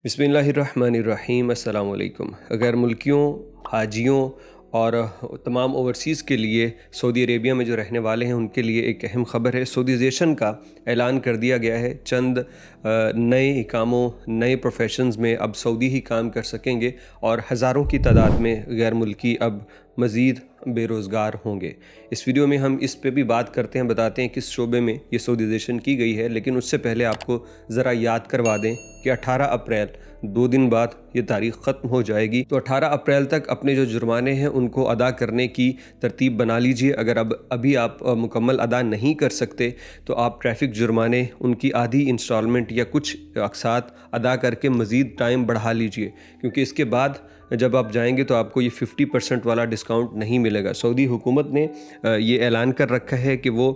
बिस्मिल्लाहिर्रहमानिर्रहीम। अस्सलाम वालेकुम। गैर मुल्कियों, हाजियों और तमाम ओवरसीज़ के लिए सऊदी अरेबिया में जो रहने वाले हैं उनके लिए एक अहम ख़बर है। सऊदीज़ेशन का ऐलान कर दिया गया है। चंद नए इकामों, नए प्रोफेशंस में अब सऊदी ही काम कर सकेंगे और हज़ारों की तादाद में गैर मुल्की अब मज़ीद बेरोज़गार होंगे। इस वीडियो में हम इस पे भी बात करते हैं, बताते हैं किस शोबे में ये सऊदीज़ेशन की गई है। लेकिन उससे पहले आपको ज़रा याद करवा दें कि 18 अप्रैल 2 दिन बाद ये तारीख़ ख़त्म हो जाएगी। तो 18 अप्रैल तक अपने जो जुर्माने हैं उनको अदा करने की तरतीब बना लीजिए। अगर अभी आप मुकम्मल अदा नहीं कर सकते तो आप ट्रैफ़िक जुर्माने उनकी आधी इंस्टॉलमेंट या कुछ अक़सात अदा करके मज़ीद टाइम बढ़ा लीजिए, क्योंकि इसके बाद जब आप जाएंगे तो आपको ये 50% वाला डिस्काउंट नहीं मिलेगा। सऊदी हुकूमत ने ये ऐलान कर रखा है कि वो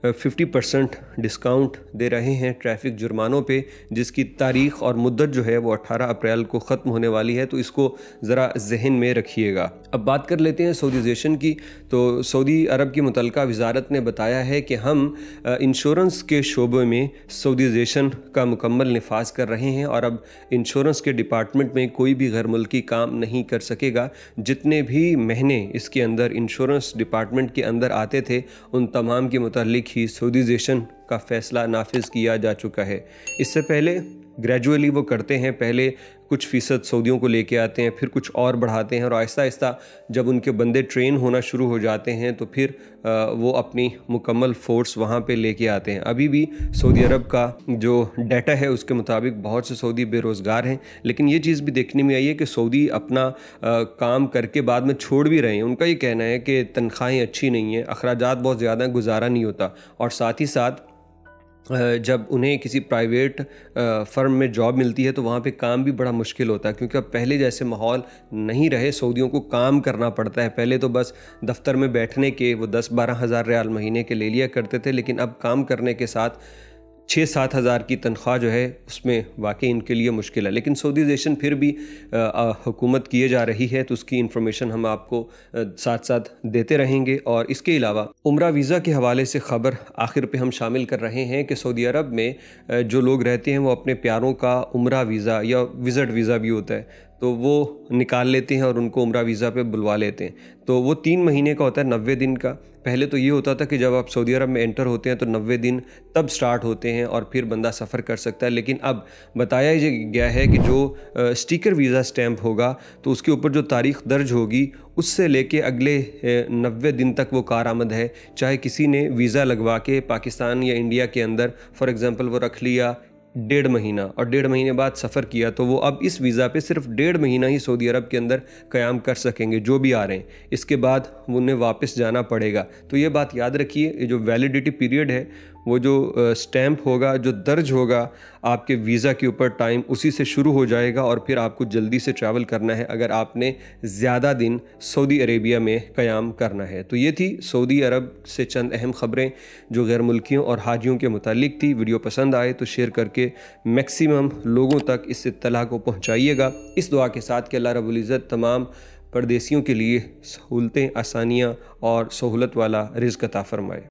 50% डिस्काउंट दे रहे हैं ट्रैफ़िक जुर्मानों पे, जिसकी तारीख़ और मुद्दत जो है वो 18 अप्रैल को ख़त्म होने वाली है। तो इसको ज़रा जहन में रखिएगा। अब बात कर लेते हैं सऊदीज़ेशन की। तो सऊदी अरब की मुतल्लिका वज़ारत ने बताया है कि हम इंश्योरेंस के शोबे में सऊदीज़ेशन का मुकम्मल नफाज कर रहे हैं और अब इंश्योरेंस के डिपार्टमेंट में कोई भी गैर मुल्की काम नहीं कर सकेगा। जितने भी महीने इसके अंदर इंश्योरेंस डिपार्टमेंट के अंदर आते थे उन तमाम के मुतालिक ही सऊदीज़ेशन का फ़ैसला नाफिज किया जा चुका है। इससे पहले ग्रेजुअली वो करते हैं, पहले कुछ फ़ीसद सऊदियों को लेके आते हैं, फिर कुछ और बढ़ाते हैं और आहिस्ता आहिस्ता जब उनके बंदे ट्रेन होना शुरू हो जाते हैं तो फिर वो अपनी मुकम्मल फ़ोर्स वहाँ पे लेके आते हैं। अभी भी सऊदी अरब का जो डाटा है उसके मुताबिक बहुत से सऊदी बेरोज़गार हैं, लेकिन ये चीज़ भी देखने में आई है कि सऊदी अपना काम करके बाद में छोड़ भी रहे हैं। उनका ये कहना है कि तनख्वाहें अच्छी नहीं हैं, अखराजात बहुत ज़्यादा हैं, गुजारा नहीं होता। और साथ ही साथ जब उन्हें किसी प्राइवेट फ़र्म में जॉब मिलती है तो वहाँ पे काम भी बड़ा मुश्किल होता है, क्योंकि अब पहले जैसे माहौल नहीं रहे। सऊदियों को काम करना पड़ता है। पहले तो बस दफ्तर में बैठने के वो 10-12 हज़ार रियाल महीने के ले लिया करते थे, लेकिन अब काम करने के साथ 6-7 हज़ार की तनख्वाह जो है उसमें वाकई इनके लिए मुश्किल है। लेकिन सऊदीज़ेशन फिर भी हुकूमत किए जा रही है, तो उसकी इन्फॉर्मेशन हम आपको साथ साथ देते रहेंगे। और इसके अलावा उम्रा वीज़ा के हवाले से ख़बर आखिर पे हम शामिल कर रहे हैं कि सऊदी अरब में जो लोग रहते हैं वो अपने प्यारों का उम्रा वीज़ा या विज़िट वीज़ा भी होता है तो वो निकाल लेते हैं और उनको उम्रा वीज़ा पे बुलवा लेते हैं। तो वो 3 महीने का होता है, 90 दिन का। पहले तो ये होता था कि जब आप सऊदी अरब में एंटर होते हैं तो 90 दिन तब स्टार्ट होते हैं और फिर बंदा सफ़र कर सकता है। लेकिन अब बताया गया है कि जो स्टिकर वीज़ा स्टैंप होगा तो उसके ऊपर जो तारीख़ दर्ज होगी उससे लेके अगले 90 दिन तक वो कारआमद है। चाहे किसी ने वीज़ा लगवा के पाकिस्तान या इंडिया के अंदर फॉर एग्ज़ाम्पल वो रख लिया 1.5 महीना और 1.5 महीने बाद सफ़र किया, तो वो अब इस वीज़ा पे सिर्फ 1.5 महीना ही सऊदी अरब के अंदर क़याम कर सकेंगे जो भी आ रहे हैं। इसके बाद उन्हें वापस जाना पड़ेगा। तो ये बात याद रखिए, ये जो वैलिडिटी पीरियड है वो जो स्टैंप होगा, जो दर्ज होगा आपके वीज़ा के ऊपर टाइम, उसी से शुरू हो जाएगा और फिर आपको जल्दी से ट्रैवल करना है अगर आपने ज़्यादा दिन सऊदी अरेबिया में क़याम करना है। तो ये थी सऊदी अरब से चंद अहम ख़बरें जो गैर मुल्कियों और हाजियों के मुतालिक थी। वीडियो पसंद आए तो शेयर करके मैक्सिमम लोगों तक इस इत्तला को पहुँचाइएगा, इस दुआ के साथ कि अल्लाह रब्बुल इज़्ज़त तमाम परदेसियों के लिए सहूलतें, आसानियाँ और सहूलत वाला रिज़्क़ अता फ़रमाए।